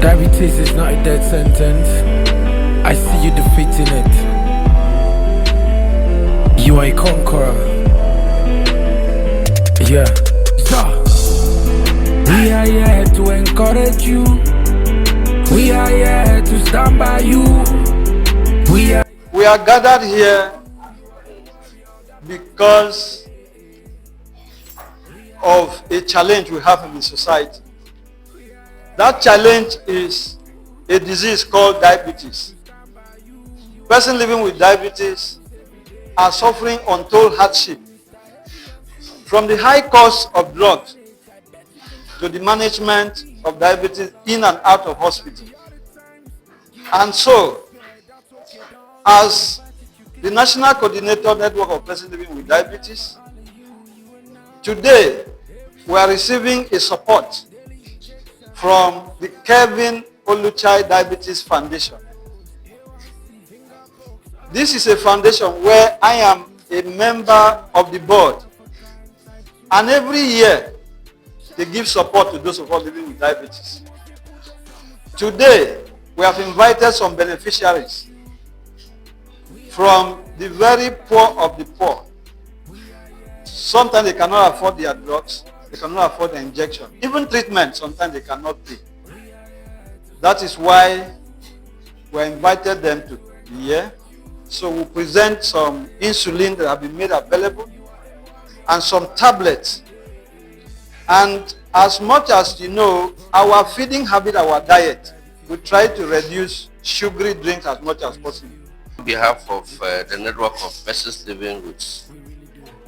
Diabetes is not a death sentence. I see you defeating it. You are a conqueror. Yeah. We are here to encourage you. We are here to stand by you. We are gathered here because of a challenge we have in the society. That challenge is a disease called diabetes. Persons living with diabetes are suffering untold hardship, from the high cost of drugs to the management of diabetes in and out of hospital. And so, as the National Coordinator Network of Persons Living with Diabetes, today we are receiving a support from the Kelvin Oluchai Diabetes Foundation. This is a foundation where I am a member of the board, and every year they give support to those of us living with diabetes. Today we have invited some beneficiaries from the very poor of the poor. Sometimes they cannot afford their drugs, they cannot afford the injection. Even treatment, sometimes they cannot pay. That is why we invited them to be here. So we present some insulin that have been made available and some tablets. And as much as you know, our feeding habit, our diet, we try to reduce sugary drinks as much as possible. On behalf of the network of persons living with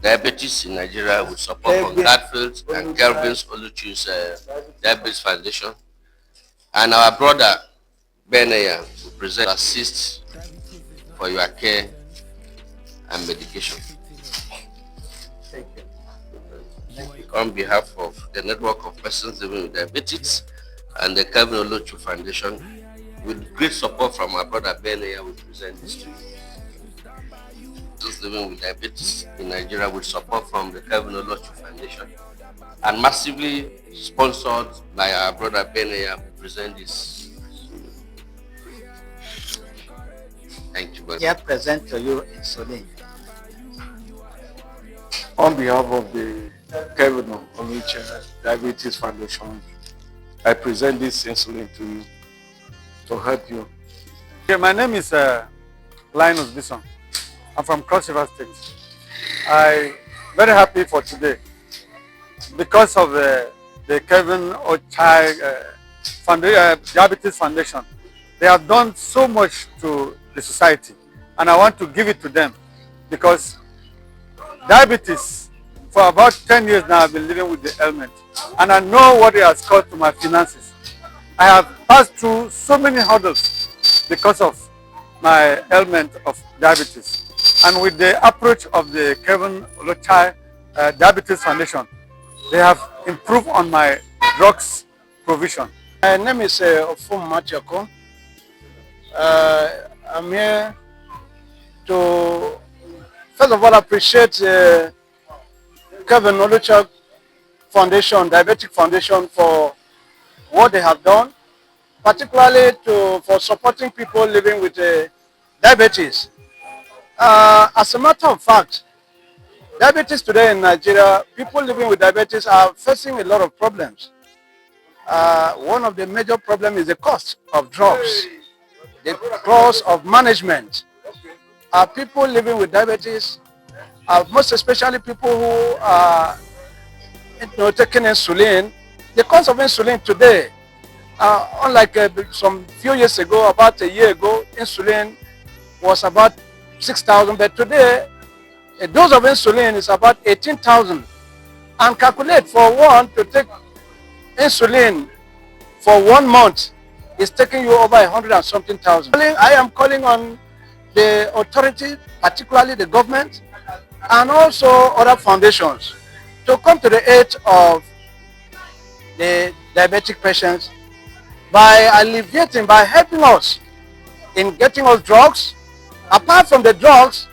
diabetes in Nigeria, with support from Garfield and Kelvin's Oluchai's Diabetes Foundation, and our brother Benaya will present assist for your care and medication. Thank you. On behalf of the network of persons living with diabetes and the Kelvin Oluchai Foundation, with great support from our brother Benaya, we present this to you. Those living with diabetes in Nigeria, with support from the Kelvin Oluchai Foundation, and massively sponsored by our brother Benaya, we present this. Thank you very much. Here present to you insulin. On behalf of the Kelvin Oluchai Diabetes Foundation, I present this insulin to you to help you. Okay, my name is Linus Bison. I'm from Cross River State. I'm very happy for today because of the Kelvin Oluchai Diabetes Foundation. They have done so much to the society, and I want to give it to them because diabetes, for about 10 years now, I've been living with the ailment, and I know what it has caused to my finances. I have passed through so many hurdles because of my ailment of diabetes. And with the approach of the Kelvin Oluchai Diabetes Foundation, they have improved on my drugs provision. My name is Ofum Matioko. I'm here to, first of all, appreciate Kelvin Oluchai Foundation, Diabetic Foundation, for what they have done, particularly for supporting people living with diabetes. As a matter of fact, diabetes today in Nigeria, people living with diabetes are facing a lot of problems. One of the major problems is the cost of drugs, the cost of management. People living with diabetes, most especially people who are taking insulin, the cost of insulin today, unlike some few years ago, about a year ago, insulin was about 6,000, but today a dose of insulin is about 18,000. And calculate for one to take insulin for 1 month is taking you over 100 and something thousand. I am calling on the authority, particularly the government, and also other foundations, to come to the aid of the diabetic patients by alleviating, by helping us in getting us drugs. Apart from the drugs,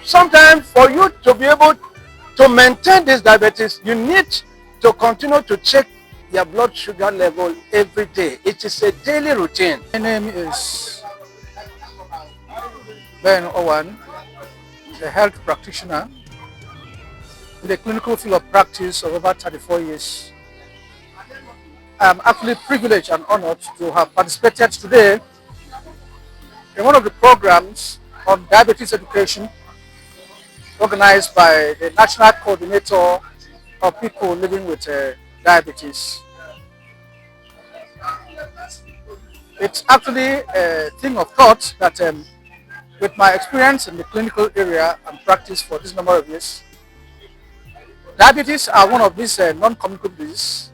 sometimes for you to be able to maintain this diabetes, you need to continue to check their blood sugar level every day. It is a daily routine. My name is Ben Owen, a health practitioner in the clinical field of practice of over 34 years. I'm actually privileged and honored to have participated today in one of the programs on diabetes education organized by the National Coordinator of People Living with Diabetes. It's actually a thing of thought that with my experience in the clinical area and practice for this number of years, diabetes are one of these non-communicable diseases.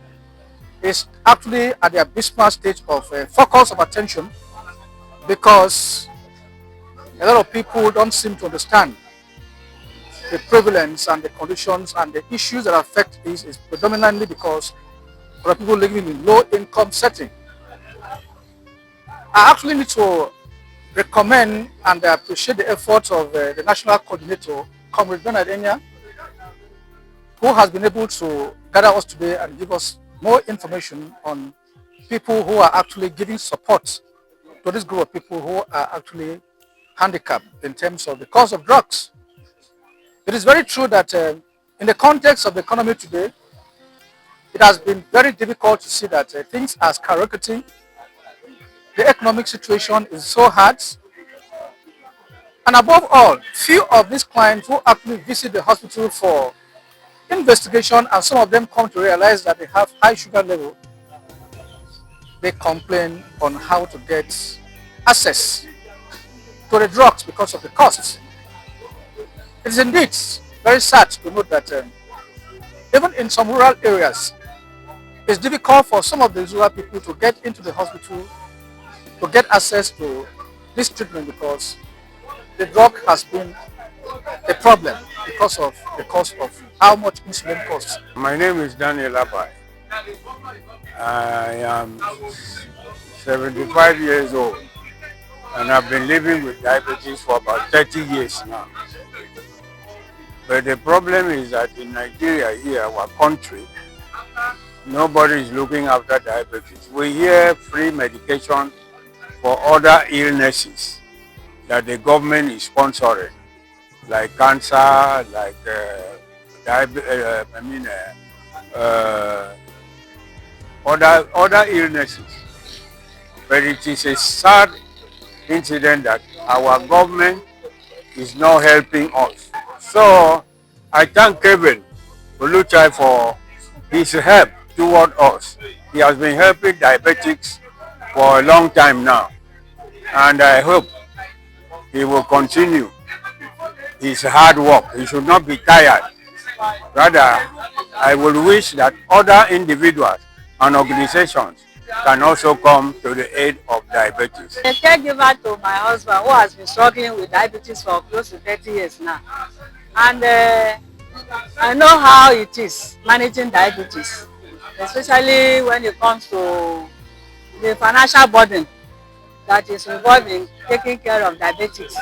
Is actually at the abysmal stage of focus of attention because a lot of people don't seem to understand the prevalence and the conditions and the issues that affect this is predominantly because for people living in low-income setting. I actually need to recommend and appreciate the efforts of the National Coordinator, Comrade Bernard Enya, who has been able to gather us today and give us more information on people who are actually giving support to this group of people who are actually handicapped in terms of the cost of drugs. It is very true that in the context of the economy today, it has been very difficult to see that things are skyrocketing. The economic situation is so hard. And above all, few of these clients who actually visit the hospital for investigation, and some of them come to realize that they have high sugar level, they complain on how to get access to the drugs because of the costs. It is indeed very sad to note that even in some rural areas, it's difficult for some of the rural people to get into the hospital to get access to this treatment because the drug has been a problem because of the cost of how much insulin costs. My name is Daniel Abai. I am 75 years old and I've been living with diabetes for about 30 years now. But the problem is that in Nigeria here, our country, nobody is looking after diabetes. We hear free medication for other illnesses that the government is sponsoring, like cancer, like other illnesses. But it is a sad incident that our government is not helping us. So I thank Kelvin Oluchai for his help toward us. He has been helping diabetics for a long time now, and I hope he will continue his hard work. He should not be tired. Rather, I will wish that other individuals and organizations can also come to the aid of diabetes. A caregiver to my husband who has been struggling with diabetes for close to 30 years now. And I know how it is managing diabetes, especially when it comes to the financial burden that is involved in taking care of diabetics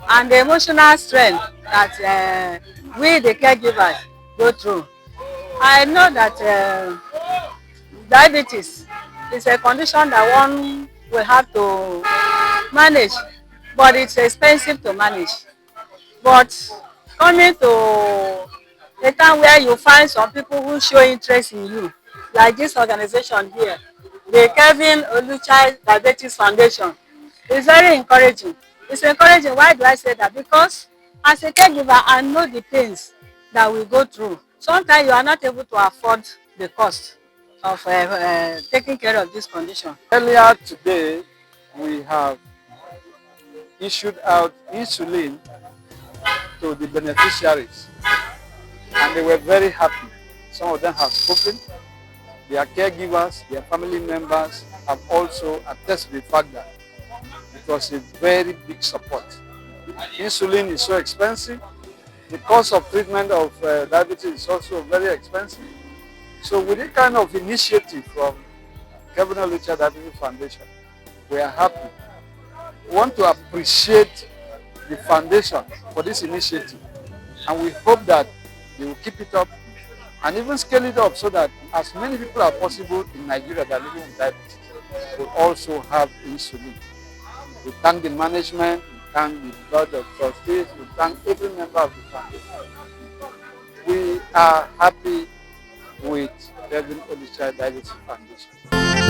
and the emotional strength that we, the caregivers, go through. I know that diabetes is a condition that one will have to manage, but it's expensive to manage. But coming to a time where you find some people who show interest in you, like this organization here, the Kelvin Oluchai Diabetes Foundation, is very encouraging. It's encouraging. Why do I say that? Because as a caregiver, I know the pains that we go through. Sometimes you are not able to afford the cost of taking care of this condition. Earlier today, we have issued out insulin to the beneficiaries, and they were very happy. Some of them have spoken. Their caregivers, their family members have also attested the fact that it was a very big support. Insulin is so expensive. The cost of treatment of diabetes is also very expensive. So with this kind of initiative from Kelvin Oluchai Diabetes Foundation, we are happy. We want to appreciate the foundation for this initiative, and we hope that they will keep it up and even scale it up so that as many people as possible in Nigeria that are living with diabetes will also have insulin. We thank the management, we thank the board of trustees, we thank every member of the foundation. We are happy with Kelvin Oluchai Diabetes Foundation.